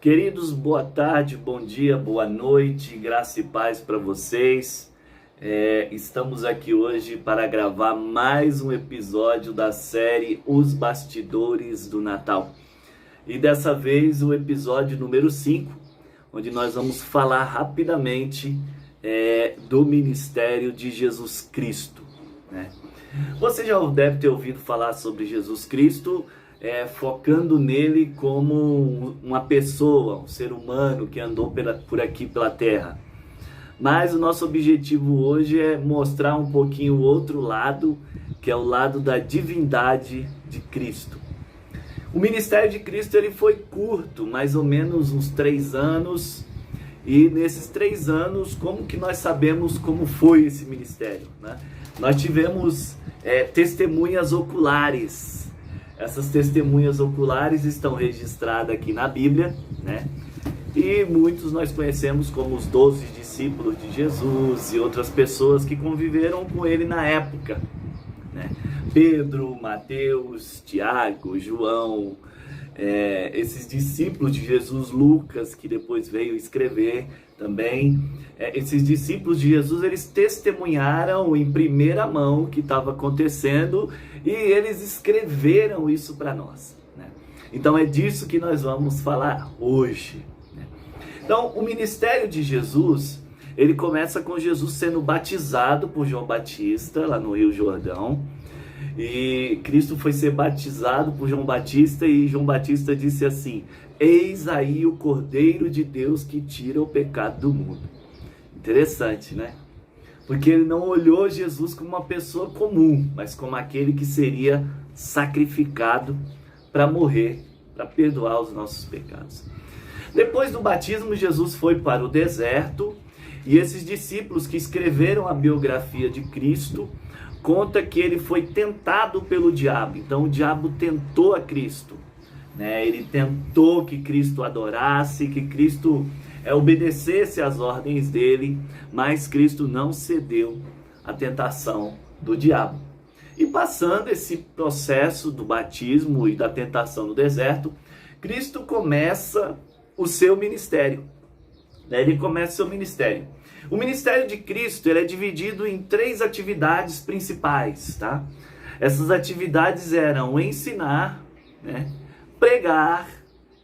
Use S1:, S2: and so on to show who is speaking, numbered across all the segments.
S1: Queridos, boa tarde, bom dia, boa noite, graça e paz para vocês. Estamos aqui hoje para gravar mais um episódio da série Os Bastidores do Natal. E dessa vez o episódio número 5, onde nós vamos falar rapidamente do ministério de Jesus Cristo, né? Você já deve ter ouvido falar sobre Jesus Cristo, focando nele como uma pessoa, um ser humano que andou por aqui pela terra. Mas o nosso objetivo hoje é mostrar um pouquinho o outro lado, que é o lado da divindade de Cristo. O ministério de Cristo ele foi curto, mais ou menos uns 3 anos. E nesses 3 anos, como que nós sabemos como foi esse ministério, né? Nós tivemos testemunhas oculares. Essas testemunhas oculares estão registradas aqui na Bíblia, né? E muitos nós conhecemos como os 12 discípulos de Jesus e outras pessoas que conviveram com ele na época, né? Pedro, Mateus, Tiago, João, esses discípulos de Jesus, Lucas, que depois veio escrever também. Esses discípulos de Jesus, eles testemunharam em primeira mão o que estava acontecendo e eles escreveram isso para nós, né? Então é disso que nós vamos falar hoje, né? Então o ministério de Jesus, ele começa com Jesus sendo batizado por João Batista lá no Rio Jordão. E Cristo foi ser batizado por João Batista e João Batista disse assim: eis aí o Cordeiro de Deus que tira o pecado do mundo. Interessante, né? Porque ele não olhou Jesus como uma pessoa comum, mas como aquele que seria sacrificado para morrer, para perdoar os nossos pecados. Depois do batismo, Jesus foi para o deserto e esses discípulos que escreveram a biografia de Cristo conta que ele foi tentado pelo diabo. Então o diabo tentou a Cristo, né? Ele tentou que Cristo adorasse, que Cristo obedecesse às ordens dele, mas Cristo não cedeu à tentação do diabo. E passando esse processo do batismo e da tentação no deserto, Cristo começa o seu ministério, né? Ele começa o seu ministério. O ministério de Cristo ele é dividido em 3 atividades principais, tá? Essas atividades eram ensinar, né, pregar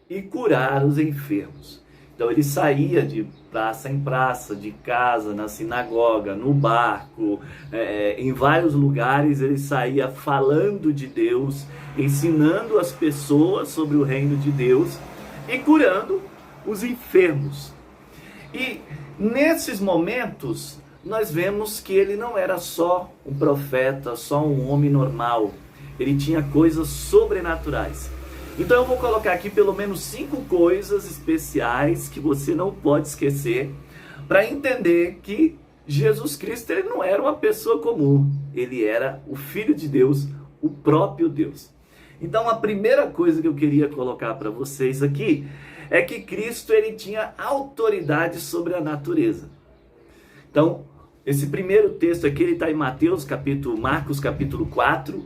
S1: e curar os enfermos. Então ele saía de praça em praça, de casa, na sinagoga, no barco, em vários lugares ele saía falando de Deus, ensinando as pessoas sobre o reino de Deus e curando os enfermos. E nesses momentos, nós vemos que ele não era só um profeta, só um homem normal. Ele tinha coisas sobrenaturais. Então eu vou colocar aqui pelo menos 5 coisas especiais que você não pode esquecer para entender que Jesus Cristo ele não era uma pessoa comum. Ele era o Filho de Deus, o próprio Deus. Então a primeira coisa que eu queria colocar para vocês aqui é que Cristo ele tinha autoridade sobre a natureza. Então, esse primeiro texto aqui ele está em Marcos capítulo 4,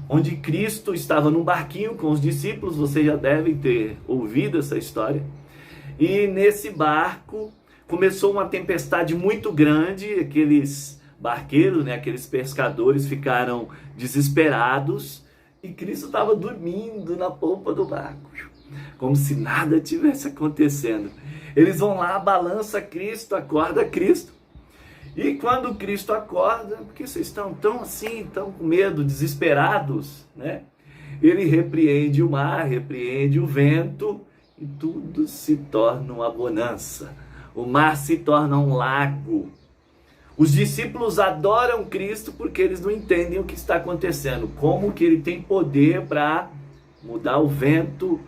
S1: onde Cristo estava num barquinho com os discípulos. Vocês já devem ter ouvido essa história. E nesse barco começou uma tempestade muito grande. Aqueles barqueiros, né, aqueles pescadores ficaram desesperados e Cristo estava dormindo na polpa do barco, como se nada tivesse acontecendo. Eles vão lá, balança Cristo, acorda Cristo. E quando Cristo acorda, por que vocês estão tão assim, tão com medo, desesperados, né? Ele repreende o mar, repreende o vento e tudo se torna uma bonança. O mar se torna um lago. Os discípulos adoram Cristo porque eles não entendem o que está acontecendo. Como que ele tem poder para mudar o vento,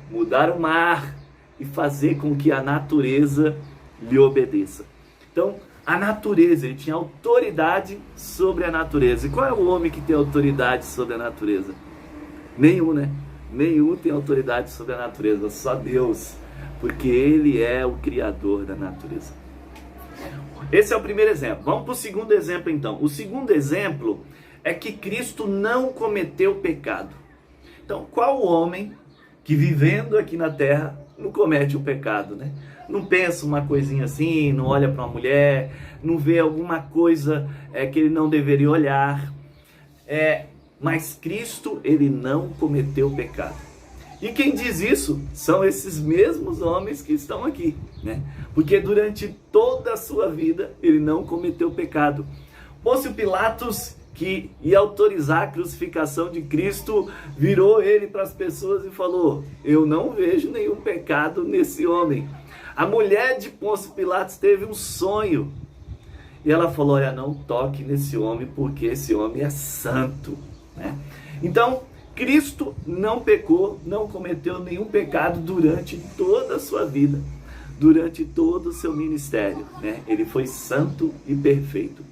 S1: mudar o mar e fazer com que a natureza lhe obedeça. Então, a natureza, ele tinha autoridade sobre a natureza. E qual é o homem que tem autoridade sobre a natureza? Nenhum, né? Nenhum tem autoridade sobre a natureza, só Deus, porque ele é o criador da natureza. Esse é o primeiro exemplo. Vamos para o segundo exemplo então. O segundo exemplo é que Cristo não cometeu pecado. Então, qual homem que vivendo aqui na terra não comete o pecado, né? Não pensa uma coisinha assim, não olha para uma mulher, não vê alguma coisa que ele não deveria olhar. Mas Cristo, ele não cometeu pecado. E quem diz isso são esses mesmos homens que estão aqui, né? Porque durante toda a sua vida ele não cometeu pecado. Pôncio Pilatos, que ia autorizar a crucificação de Cristo, virou ele para as pessoas e falou: eu não vejo nenhum pecado nesse homem. A mulher de Pôncio Pilatos teve um sonho e ela falou: olha, não toque nesse homem porque esse homem é santo, né? Então, Cristo não pecou, não cometeu nenhum pecado durante toda a sua vida, durante todo o seu ministério, né? Ele foi santo e perfeito.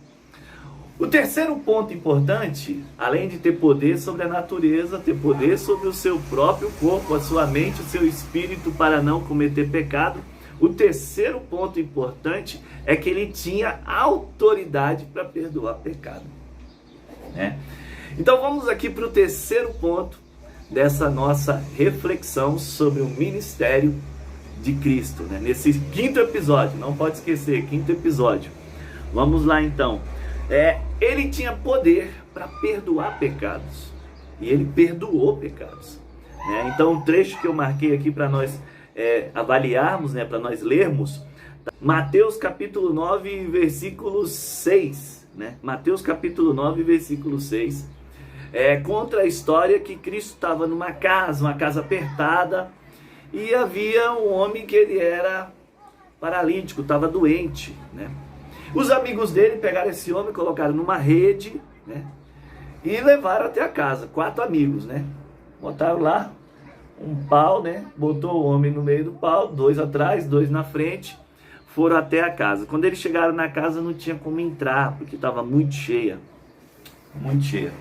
S1: O terceiro ponto importante, além de ter poder sobre a natureza, ter poder sobre o seu próprio corpo, a sua mente, o seu espírito para não cometer pecado, o terceiro ponto importante é que ele tinha autoridade para perdoar pecado, né? Então vamos aqui para o terceiro ponto dessa nossa reflexão sobre o ministério de Cristo, né? Nesse quinto episódio, não pode esquecer, quinto episódio. Vamos lá então. Ele tinha poder para perdoar pecados e ele perdoou pecados, né? Então o trecho que eu marquei aqui para nós avaliarmos, né, para nós lermos, Mateus capítulo 9, versículo 6, né? Mateus capítulo 9, versículo 6. Conta a história que Cristo estava numa casa apertada, e havia um homem que ele era paralítico, estava doente, né? Os amigos dele pegaram esse homem, colocaram numa rede, né, e levaram até a casa. 4 amigos, né? Botaram lá um pau, né? Botou o homem no meio do pau, 2 atrás, 2 na frente, foram até a casa. Quando eles chegaram na casa, não tinha como entrar, porque estava muito cheia, muito cheia.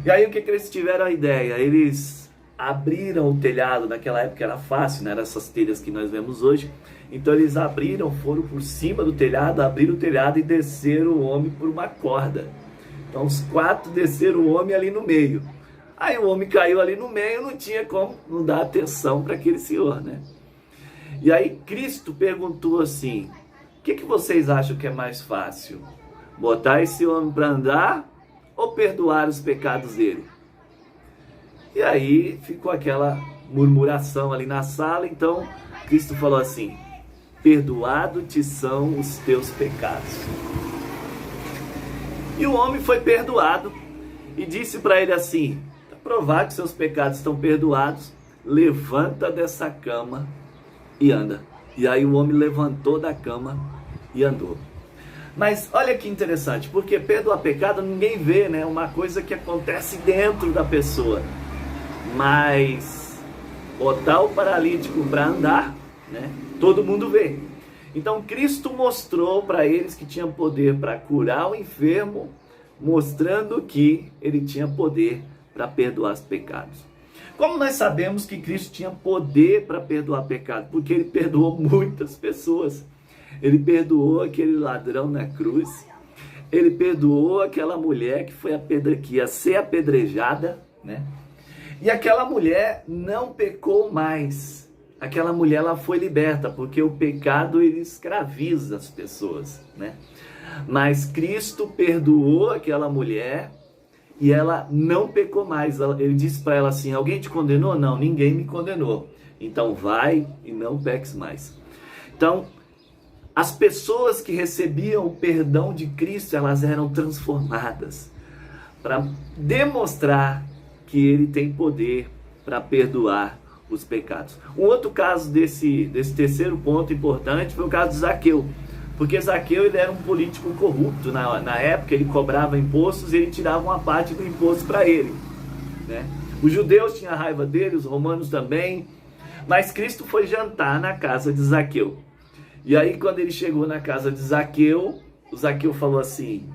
S1: E aí o que eles tiveram a ideia? Eles abriram o telhado, naquela época era fácil, não eram essas telhas que nós vemos hoje. Então eles abriram, foram por cima do telhado, abriram o telhado e desceram o homem por uma corda. Então os 4 desceram o homem ali no meio. Aí o homem caiu ali no meio, não tinha como não dar atenção para aquele senhor, né? E aí Cristo perguntou assim: o que vocês acham que é mais fácil? Botar esse homem para andar ou perdoar os pecados dele? E aí ficou aquela murmuração ali na sala. Então Cristo falou assim: perdoado te são os teus pecados. E o homem foi perdoado e disse para ele assim: para provar que seus pecados estão perdoados, levanta dessa cama e anda. E aí o homem levantou da cama e andou. Mas olha que interessante, porque perdoar pecado ninguém vê, né? Uma coisa que acontece dentro da pessoa. Mas botar o paralítico para andar, né? Todo mundo vê. Então Cristo mostrou para eles que tinha poder para curar o enfermo, mostrando que ele tinha poder para perdoar os pecados. Como nós sabemos que Cristo tinha poder para perdoar pecado? Porque ele perdoou muitas pessoas. Ele perdoou aquele ladrão na cruz. Ele perdoou aquela mulher que ia ser apedrejada, né? E aquela mulher não pecou mais. Aquela mulher, ela foi liberta, porque o pecado ele escraviza as pessoas, né? Mas Cristo perdoou aquela mulher e ela não pecou mais. Ele disse para ela assim: alguém te condenou? Não, ninguém me condenou. Então vai e não peques mais. Então, as pessoas que recebiam o perdão de Cristo, elas eram transformadas para demonstrar que ele tem poder para perdoar os pecados. Um outro caso desse terceiro ponto importante foi o caso de Zaqueu. Porque Zaqueu ele era um político corrupto. Na época ele cobrava impostos e ele tirava uma parte do imposto para ele, né? Os judeus tinham raiva dele, os romanos também. Mas Cristo foi jantar na casa de Zaqueu. E aí quando ele chegou na casa de Zaqueu, o Zaqueu falou assim: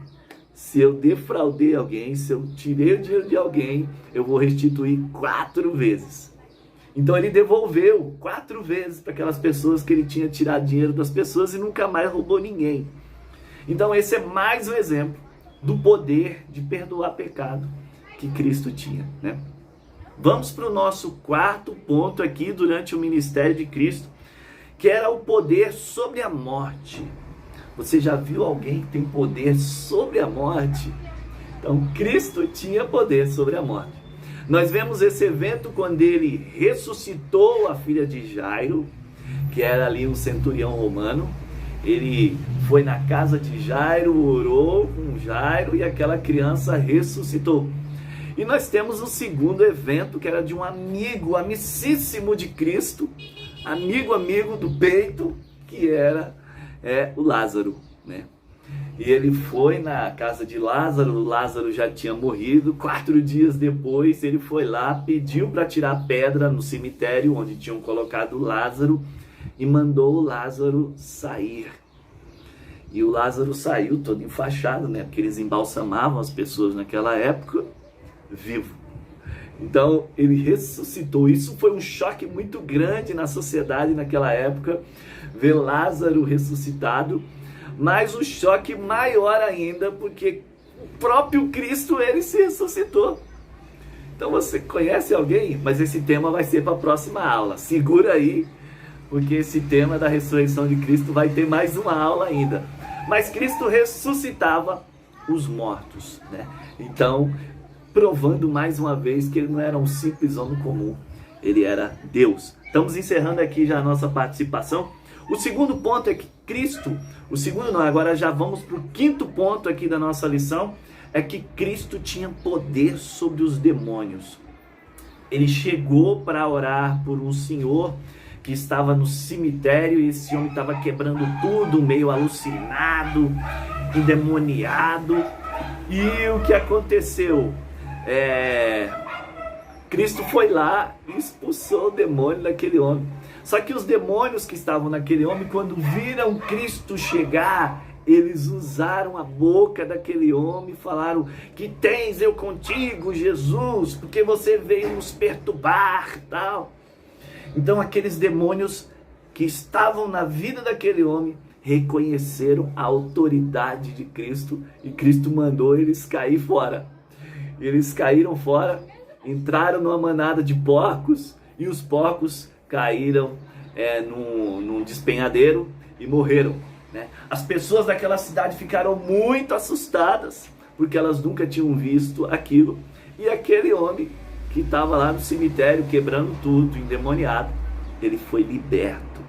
S1: se eu defraudei alguém, se eu tirei o dinheiro de alguém, eu vou restituir 4 vezes. Então ele devolveu 4 vezes para aquelas pessoas que ele tinha tirado dinheiro das pessoas e nunca mais roubou ninguém. Então esse é mais um exemplo do poder de perdoar pecado que Cristo tinha, né? Vamos para o nosso quarto ponto aqui durante o ministério de Cristo, que era o poder sobre a morte. Você já viu alguém que tem poder sobre a morte? Então, Cristo tinha poder sobre a morte. Nós vemos esse evento quando ele ressuscitou a filha de Jairo, que era ali um centurião romano. Ele foi na casa de Jairo, orou com Jairo e aquela criança ressuscitou. E nós temos o segundo evento, que era de um amigo, amicíssimo de Cristo, amigo do peito, que era o Lázaro, né? E ele foi na casa de Lázaro, o Lázaro já tinha morrido. 4 dias depois ele foi lá, pediu para tirar a pedra no cemitério onde tinham colocado Lázaro e mandou o Lázaro sair. E o Lázaro saiu todo enfaixado, né? Porque eles embalsamavam as pessoas naquela época, vivo. Então ele ressuscitou. Isso foi um choque muito grande na sociedade naquela época, ver Lázaro ressuscitado. Mas um choque maior ainda, porque o próprio Cristo, ele se ressuscitou. Então você conhece alguém? Mas esse tema vai ser para a próxima aula. Segura aí, porque esse tema da ressurreição de Cristo vai ter mais uma aula ainda. Mas Cristo ressuscitava os mortos, né? Então, provando mais uma vez que ele não era um simples homem comum, ele era Deus. Estamos encerrando aqui já a nossa participação. O segundo ponto é que Cristo, agora já vamos para o quinto ponto aqui da nossa lição, é que Cristo tinha poder sobre os demônios. Ele chegou para orar por um senhor que estava no cemitério, e esse homem estava quebrando tudo, meio alucinado, endemoniado. E o que aconteceu? Cristo foi lá e expulsou o demônio daquele homem. Só que os demônios que estavam naquele homem, quando viram Cristo chegar, eles usaram a boca daquele homem e falaram: que tens eu contigo, Jesus, porque você veio nos perturbar, tal. Então aqueles demônios que estavam na vida daquele homem reconheceram a autoridade de Cristo, e Cristo mandou eles cair fora. Eles caíram fora, entraram numa manada de porcos, e os porcos caíram num despenhadeiro e morreram, né? As pessoas daquela cidade ficaram muito assustadas, porque elas nunca tinham visto aquilo. E aquele homem que estava lá no cemitério quebrando tudo, endemoniado, ele foi liberto.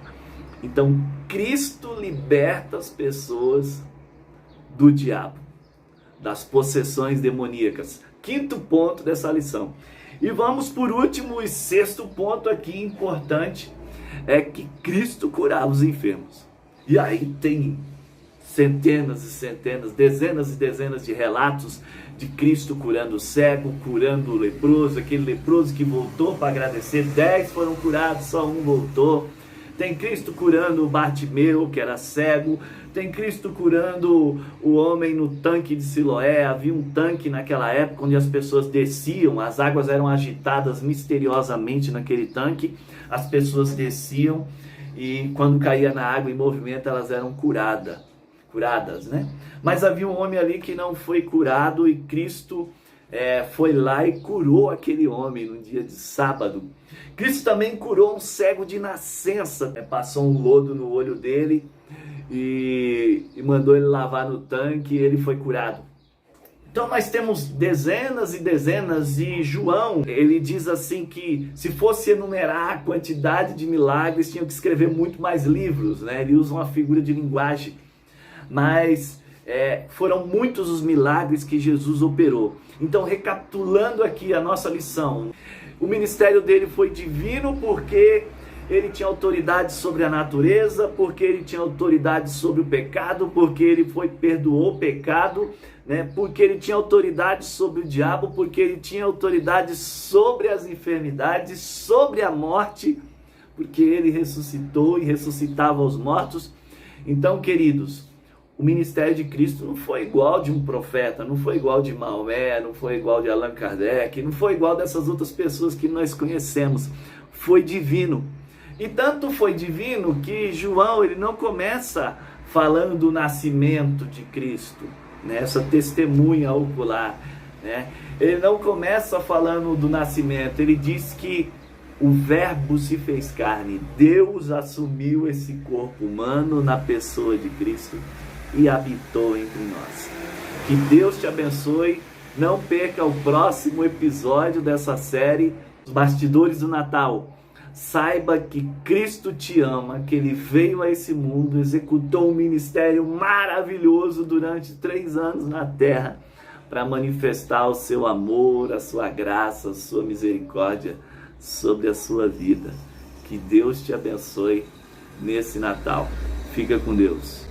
S1: Então Cristo liberta as pessoas do diabo, das possessões demoníacas. Quinto ponto dessa lição. E vamos por último e sexto ponto aqui importante, é que Cristo curava os enfermos. E aí tem centenas e centenas, dezenas e dezenas de relatos de Cristo curando o cego, curando o leproso, aquele leproso que voltou para agradecer, 10 foram curados, só um voltou. Tem Cristo curando o Bartimeu, que era cego. Tem Cristo curando o homem no tanque de Siloé. Havia um tanque naquela época onde as pessoas desciam, as águas eram agitadas misteriosamente naquele tanque. As pessoas desciam e quando caía na água em movimento, elas eram curadas, né? Mas havia um homem ali que não foi curado, e Cristo foi lá e curou aquele homem no dia de sábado. Cristo também curou um cego de nascença, passou um lodo no olho dele e mandou ele lavar no tanque, e ele foi curado. Então nós temos dezenas e dezenas, e João, ele diz assim que se fosse enumerar a quantidade de milagres, tinha que escrever muito mais livros, né? Ele usa uma figura de linguagem, mas foram muitos os milagres que Jesus operou. Então, recapitulando aqui a nossa lição, o ministério dele foi divino porque ele tinha autoridade sobre a natureza, porque ele tinha autoridade sobre o pecado, porque ele perdoou o pecado, né? Porque ele tinha autoridade sobre o diabo, porque ele tinha autoridade sobre as enfermidades, sobre a morte, porque ele ressuscitou e ressuscitava os mortos. Então, queridos, o ministério de Cristo não foi igual de um profeta, não foi igual de Maomé, não foi igual de Allan Kardec, não foi igual dessas outras pessoas que nós conhecemos. Foi divino. E tanto foi divino que João, ele não começa falando do nascimento de Cristo, né? Essa testemunha ocular. né? Ele não começa falando do nascimento, ele diz que o Verbo se fez carne, Deus assumiu esse corpo humano na pessoa de Cristo e habitou entre nós. Que Deus te abençoe, não perca o próximo episódio dessa série, Os Bastidores do Natal. Saiba que Cristo te ama, que Ele veio a esse mundo, executou um ministério maravilhoso durante 3 anos na terra, para manifestar o seu amor, a sua graça, a sua misericórdia sobre a sua vida. Que Deus te abençoe nesse Natal. Fica com Deus.